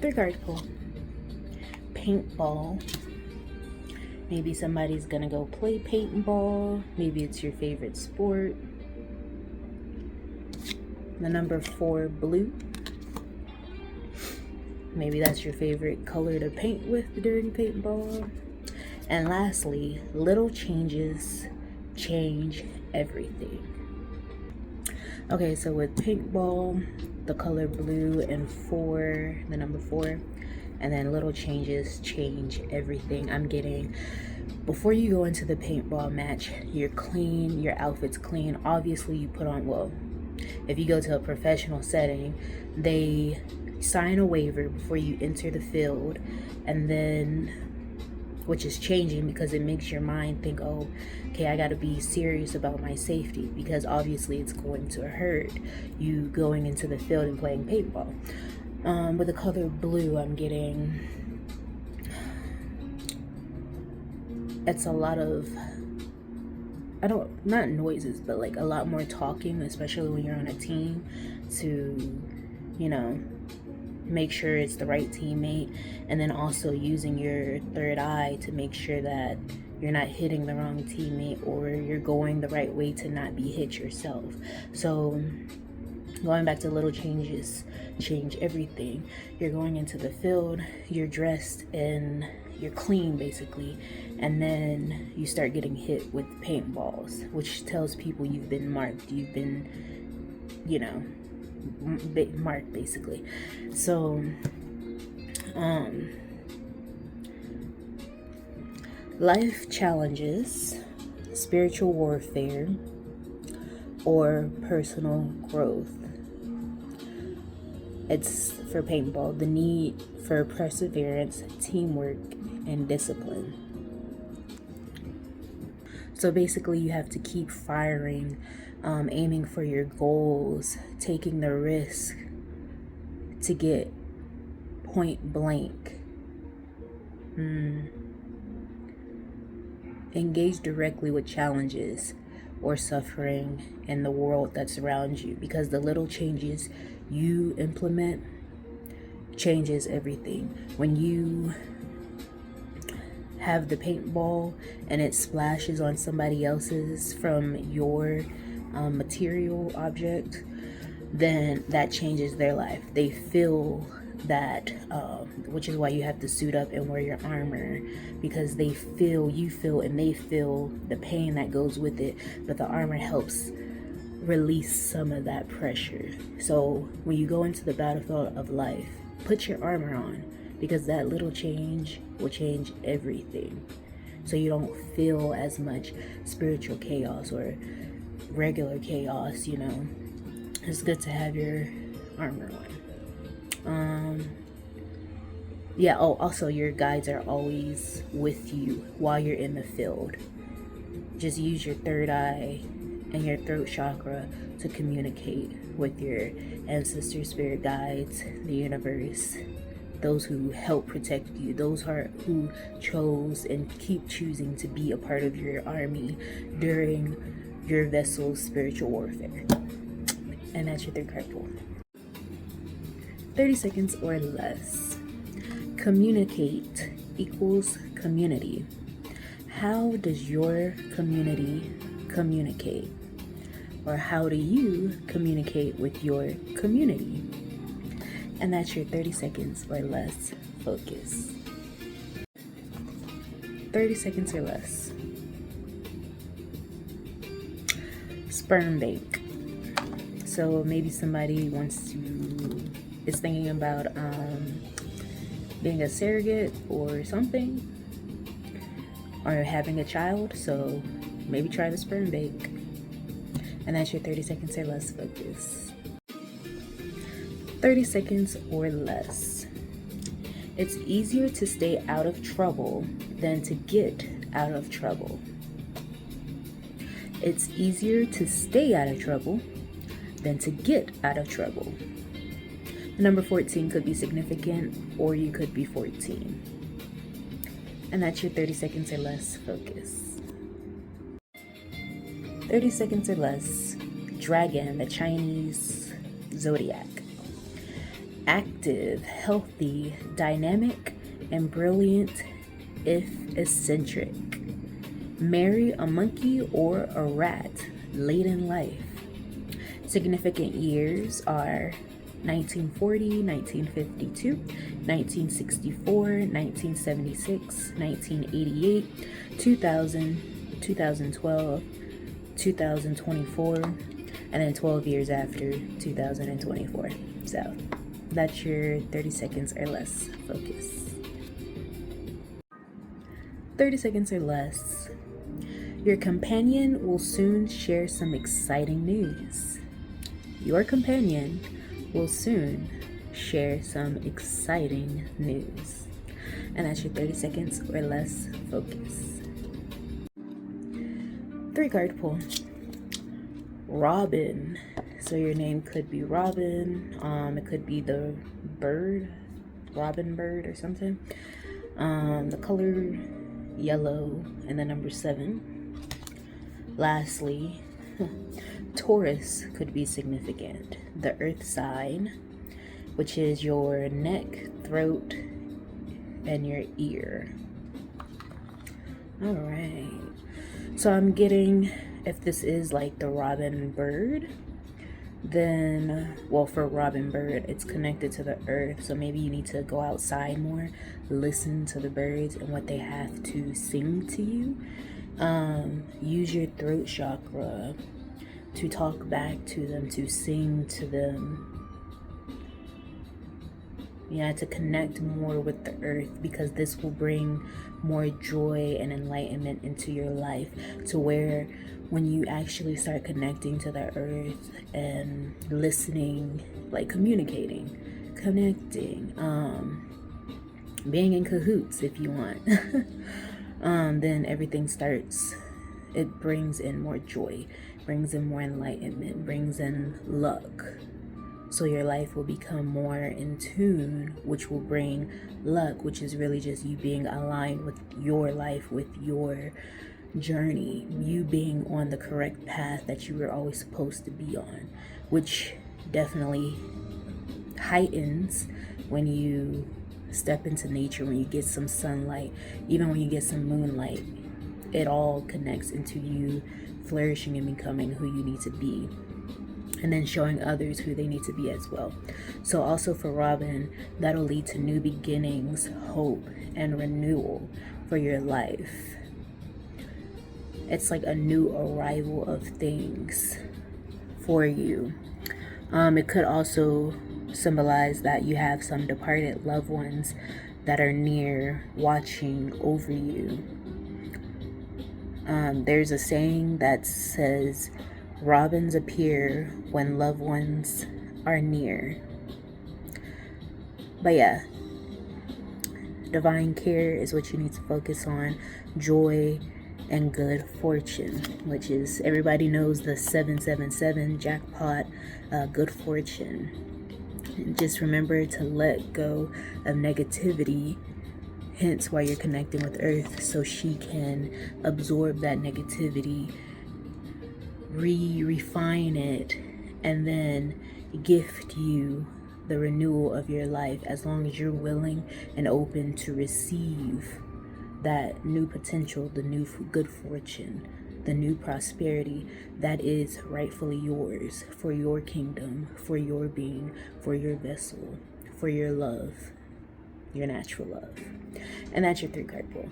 Third card pull. Paintball. Maybe somebody's gonna go play paintball. Maybe it's your favorite sport. The number 4, blue. Maybe that's your favorite color to paint with during paintball. And lastly, little changes change everything. Okay, so with paintball, the color blue, and 4, the number 4, and then little changes change everything. I'm getting, before you go into the paintball match, you're clean, your outfit's clean. Obviously you put on, well, if you go to a professional setting, they sign a waiver before you enter the field, and then, which is changing because it makes your mind think, oh, okay, I gotta be serious about my safety, because obviously it's going to hurt you going into the field and playing paintball. With the color blue, I'm getting, it's a lot of, not noises, but like a lot more talking, especially when you're on a team, to, you know, make sure it's the right teammate, and then also using your third eye to make sure that you're not hitting the wrong teammate, or you're going the right way to not be hit yourself. So going back to little changes change everything. You're going into the field, you're dressed and you're clean basically, and then you start getting hit with paintballs, which tells people you've been marked, you've been, you know, marked basically. So life challenges, spiritual warfare, or personal growth. It's for paintball, the need for perseverance, teamwork, and discipline. So basically you have to keep firing, aiming for your goals, taking the risk to get point blank. Engage directly with challenges or suffering in the world that's around you, because the little changes you implement changes everything. When you have the paintball and it splashes on somebody else's from your material object, then that changes their life. They feel that, which is why you have to suit up and wear your armor, because they feel, you feel, and they feel the pain that goes with it, but the armor helps release some of that pressure. So when you go into the battlefield of life, put your armor on, because that little change will change everything. So you don't feel as much spiritual chaos or regular chaos, you know. It's good to have your armor on. Yeah, oh, also your guides are always with you while you're in the field. Just use your third eye and your throat chakra to communicate with your ancestors, spirit guides, the universe, those who help protect you, those who chose and keep choosing to be a part of your army during your vessel's spiritual warfare. And that's your third card pull. 30 seconds or less. Communicate equals community. How does your community communicate? Or how do you communicate with your community? And that's your 30 seconds or less focus. 30 seconds or less. Sperm bank. So maybe somebody is thinking about being a surrogate or something, or having a child, so maybe try the sperm bank. And that's your 30 seconds or less focus. 30 seconds or less. It's easier to stay out of trouble than to get out of trouble. It's easier to stay out of trouble than to get out of trouble. The number 14 could be significant, or you could be 14. And that's your 30 seconds or less focus. 30 seconds or less. Dragon, the Chinese zodiac. active, healthy, dynamic, and brilliant if eccentric. Marry a monkey or a rat late in life. Significant years are 1940, 1952, 1964, 1976, 1988, 2000, 2012, 2024, and then 12 years after 2024. So that's your 30 seconds or less focus. 30 seconds or less. Your companion will soon share some exciting news. Your companion will soon share some exciting news. And that's your 30 seconds or less focus. 3-card pull. Robin. So your name could be Robin. It could be the bird, Robin bird or something. The color yellow and the number 7. Lastly, Taurus could be significant. The earth sign, which is your neck, throat, and your ear. All right. So I'm getting, if this is like the robin bird, then, well, for robin bird, it's connected to the earth. So maybe you need to go outside more, listen to the birds and what they have to sing to you. Use your throat chakra to talk back to them, to sing to them. Yeah, to connect more with the earth, because this will bring more joy and enlightenment into your life, to where when you actually start connecting to the earth and listening, like communicating, connecting, being in cahoots if you want, then everything starts, it brings in more joy, brings in more enlightenment, brings in luck. So your life will become more in tune, which will bring luck, which is really just you being aligned with your life, with your journey, you being on the correct path that you were always supposed to be on, which definitely heightens when you step into nature, when you get some sunlight, even when you get some moonlight. It all connects into you flourishing and becoming who you need to be, and then showing others who they need to be as well. So also for Robin, that'll lead to new beginnings, hope, and renewal for your life. It's like a new arrival of things for you. It could also symbolize that you have some departed loved ones that are near, watching over you. There's a saying that says, robins appear when loved ones are near. But yeah, divine care is what you need to focus on. Joy and good fortune, which is, everybody knows the 777 jackpot, good fortune. And just remember to let go of negativity, hence why you're connecting with Earth, so she can absorb that negativity, refine it, and then gift you the renewal of your life, as long as you're willing and open to receive that new potential, the new good fortune, the new prosperity that is rightfully yours, for your kingdom, for your being, for your vessel, for your love, your natural love. And that's your 3-card pull.